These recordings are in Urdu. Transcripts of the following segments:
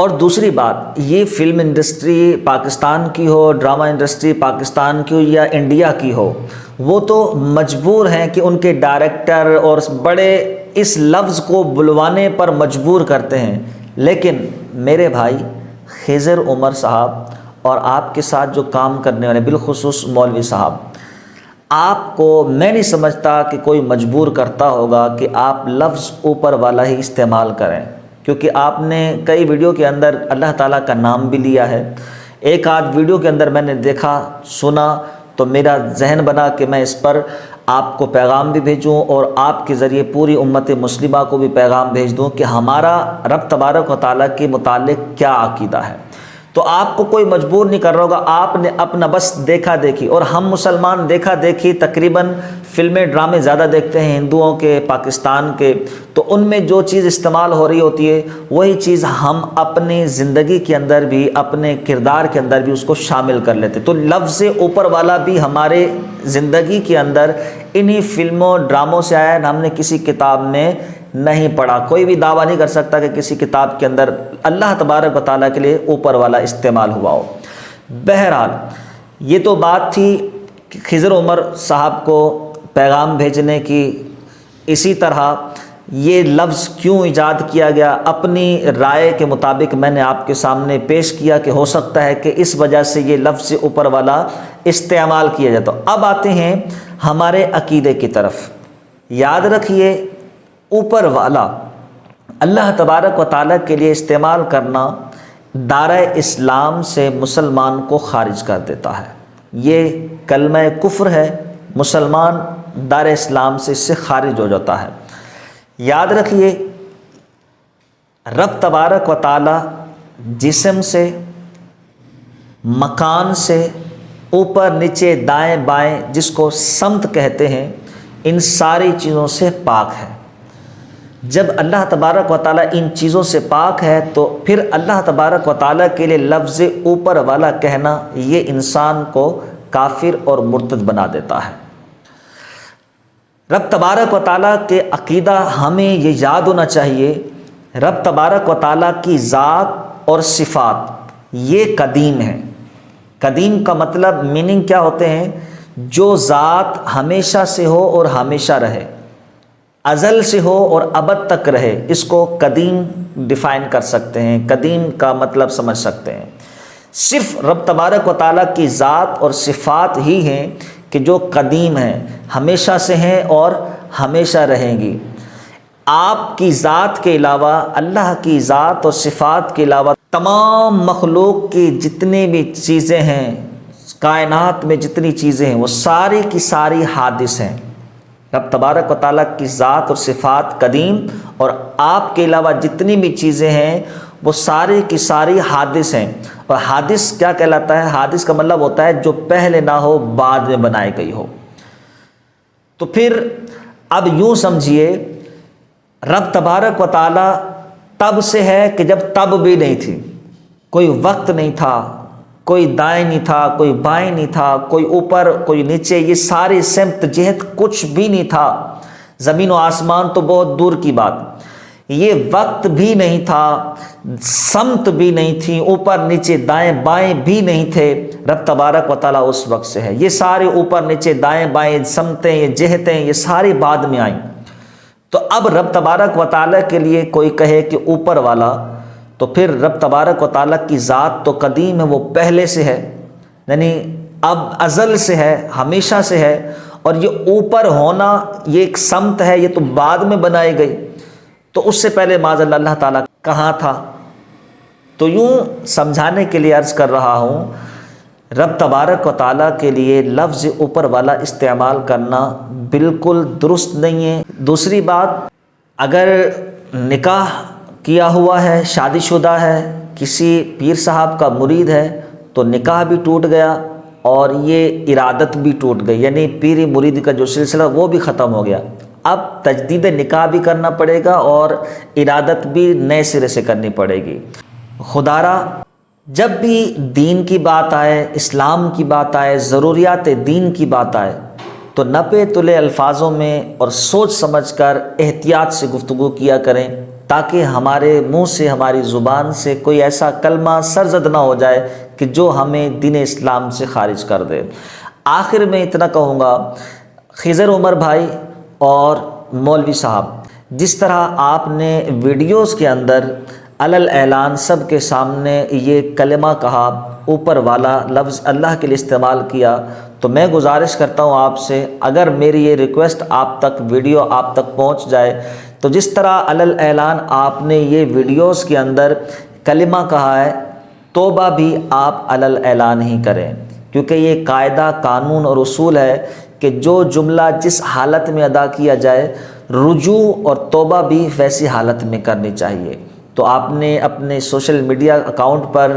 اور دوسری بات، یہ فلم انڈسٹری پاکستان کی ہو، ڈرامہ انڈسٹری پاکستان کی ہو یا انڈیا کی ہو، وہ تو مجبور ہیں کہ ان کے ڈائریکٹر اور بڑے اس لفظ کو بلوانے پر مجبور کرتے ہیں، لیکن میرے بھائی خضر عمر صاحب اور آپ کے ساتھ جو کام کرنے والے بالخصوص مولوی صاحب، آپ کو میں نہیں سمجھتا کہ کوئی مجبور کرتا ہوگا کہ آپ لفظ اوپر والا ہی استعمال کریں، کیونکہ آپ نے کئی ویڈیو کے اندر اللہ تعالیٰ کا نام بھی لیا ہے۔ ایک آدھ ویڈیو کے اندر میں نے دیکھا سنا تو میرا ذہن بنا کہ میں اس پر آپ کو پیغام بھی بھیجوں اور آپ کے ذریعے پوری امت مسلمہ کو بھی پیغام بھیج دوں کہ ہمارا رب تبارک و تعالیٰ کے متعلق کیا عقیدہ ہے۔ تو آپ کو کوئی مجبور نہیں کر رہا ہوگا، آپ نے اپنا بس دیکھا دیکھی، اور ہم مسلمان دیکھا دیکھی تقریباً فلمیں ڈرامے زیادہ دیکھتے ہیں ہندوؤں کے، پاکستان کے، تو ان میں جو چیز استعمال ہو رہی ہوتی ہے وہی چیز ہم اپنی زندگی کے اندر بھی، اپنے کردار کے اندر بھی اس کو شامل کر لیتے۔ تو لفظ اوپر والا بھی ہمارے زندگی کے اندر انہی فلموں ڈراموں سے آیا ہے، ہم نے کسی کتاب میں نہیں پڑھا۔ کوئی بھی دعویٰ نہیں کر سکتا کہ کسی کتاب کے اندر اللہ تبارک و تعالیٰ کے لیے اوپر والا استعمال ہوا ہو۔ بہرحال یہ تو بات تھی خضر عمر صاحب کو پیغام بھیجنے کی۔ اسی طرح یہ لفظ کیوں ایجاد کیا گیا، اپنی رائے کے مطابق میں نے آپ کے سامنے پیش کیا کہ ہو سکتا ہے کہ اس وجہ سے یہ لفظ اوپر والا استعمال کیا جاتا۔ اب آتے ہیں ہمارے عقیدے کی طرف۔ یاد رکھیے، اوپر والا اللہ تبارک و تعالیٰ کے لیے استعمال کرنا دائرہ اسلام سے مسلمان کو خارج کر دیتا ہے۔ یہ کلمہ کفر ہے، مسلمان دائرہ اسلام سے اس سے خارج ہو جاتا ہے۔ یاد رکھیے، رب تبارک و تعالیٰ جسم سے، مکان سے، اوپر نیچے دائیں بائیں جس کو سمت کہتے ہیں، ان ساری چیزوں سے پاک ہے۔ جب اللہ تبارک و تعالیٰ ان چیزوں سے پاک ہے تو پھر اللہ تبارک و تعالیٰ کے لیے لفظ اوپر والا کہنا یہ انسان کو کافر اور مرتد بنا دیتا ہے۔ رب تبارک و تعالیٰ کے عقیدہ ہمیں یہ یاد ہونا چاہیے، رب تبارک و تعالیٰ کی ذات اور صفات یہ قدیم ہیں۔ قدیم کا مطلب میننگ کیا ہوتے ہیں؟ جو ذات ہمیشہ سے ہو اور ہمیشہ رہے، ازل سے ہو اور ابد تک رہے، اس کو قدیم ڈیفائن کر سکتے ہیں، قدیم کا مطلب سمجھ سکتے ہیں۔ صرف رب تبارک و تعالیٰ کی ذات اور صفات ہی ہیں کہ جو قدیم ہیں، ہمیشہ سے ہیں اور ہمیشہ رہیں گی۔ آپ کی ذات کے علاوہ، اللہ کی ذات اور صفات کے علاوہ تمام مخلوق کی جتنی بھی چیزیں ہیں، کائنات میں جتنی چیزیں ہیں، وہ ساری کی ساری حادث ہیں۔ رب تبارک و تعالیٰ کی ذات اور صفات قدیم، اور آپ کے علاوہ جتنی بھی چیزیں ہیں وہ ساری کی ساری حادث ہیں۔ اور حادث کیا کہلاتا ہے؟ حادث کا مطلب ہوتا ہے جو پہلے نہ ہو، بعد میں بنائی گئی ہو۔ تو پھر اب یوں سمجھیے، رب تبارک و تعالیٰ تب سے ہے کہ جب تب بھی نہیں تھی، کوئی وقت نہیں تھا، کوئی دائیں نہیں تھا، کوئی بائیں نہیں تھا، کوئی اوپر کوئی نیچے، یہ ساری سمت جہت کچھ بھی نہیں تھا۔ زمین و آسمان تو بہت دور کی بات، یہ وقت بھی نہیں تھا، سمت بھی نہیں تھی، اوپر نیچے دائیں بائیں بھی نہیں تھے۔ رب تبارک و تعالیٰ اس وقت سے ہے۔ یہ سارے اوپر نیچے دائیں بائیں سمتیں، یہ جہتیں، یہ ساری بعد میں آئیں۔ تو اب رب تبارک و تعالیٰ کے لیے کوئی کہے کہ اوپر والا، تو پھر رب تبارک و تعالیٰ کی ذات تو قدیم ہے، وہ پہلے سے ہے، یعنی اب ازل سے ہے، ہمیشہ سے ہے، اور یہ اوپر ہونا یہ ایک سمت ہے، یہ تو بعد میں بنائی گئی، تو اس سے پہلے معاذ اللہ تعالیٰ کہاں تھا؟ تو یوں سمجھانے کے لیے عرض کر رہا ہوں، رب تبارک و تعالیٰ کے لیے لفظ اوپر والا استعمال کرنا بالکل درست نہیں ہے۔ دوسری بات، اگر نکاح کیا ہوا ہے، شادی شدہ ہے، کسی پیر صاحب کا مرید ہے، تو نکاح بھی ٹوٹ گیا اور یہ ارادت بھی ٹوٹ گئی، یعنی پیری مرید کا جو سلسلہ وہ بھی ختم ہو گیا۔ اب تجدید نکاح بھی کرنا پڑے گا اور ارادت بھی نئے سرے سے کرنی پڑے گی۔ خدارا، جب بھی دین کی بات آئے، اسلام کی بات آئے، ضروریات دین کی بات آئے، تو نپے تلے الفاظوں میں اور سوچ سمجھ کر احتیاط سے گفتگو کیا کریں، تاکہ ہمارے منہ سے ہماری زبان سے کوئی ایسا کلمہ سرزد نہ ہو جائے کہ جو ہمیں دین اسلام سے خارج کر دے۔ آخر میں اتنا کہوں گا، خضر عمر بھائی اور مولوی صاحب، جس طرح آپ نے ویڈیوز کے اندر علل اعلان سب کے سامنے یہ کلمہ کہا، اوپر والا لفظ اللہ کے لیے استعمال کیا، تو میں گزارش کرتا ہوں آپ سے، اگر میری یہ ریکویسٹ آپ تک، ویڈیو آپ تک پہنچ جائے، تو جس طرح علل اعلان آپ نے یہ ویڈیوز کے اندر کلمہ کہا ہے، توبہ بھی آپ علل اعلان ہی کریں، کیونکہ یہ قاعدہ، قانون اور اصول ہے کہ جو جملہ جس حالت میں ادا کیا جائے، رجوع اور توبہ بھی ویسی حالت میں کرنی چاہیے۔ تو آپ نے اپنے سوشل میڈیا اکاؤنٹ پر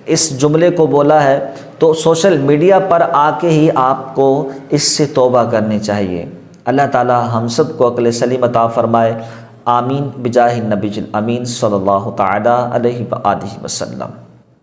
اس جملے کو بولا ہے، تو سوشل میڈیا پر آ کے ہی آپ کو اس سے توبہ کرنی چاہیے۔ اللہ تعالی ہم سب کو عقل سلیم عطا فرمائے، آمین بجاہ النبی الامین صلی اللہ تعالی علیہ وآلہ وسلم۔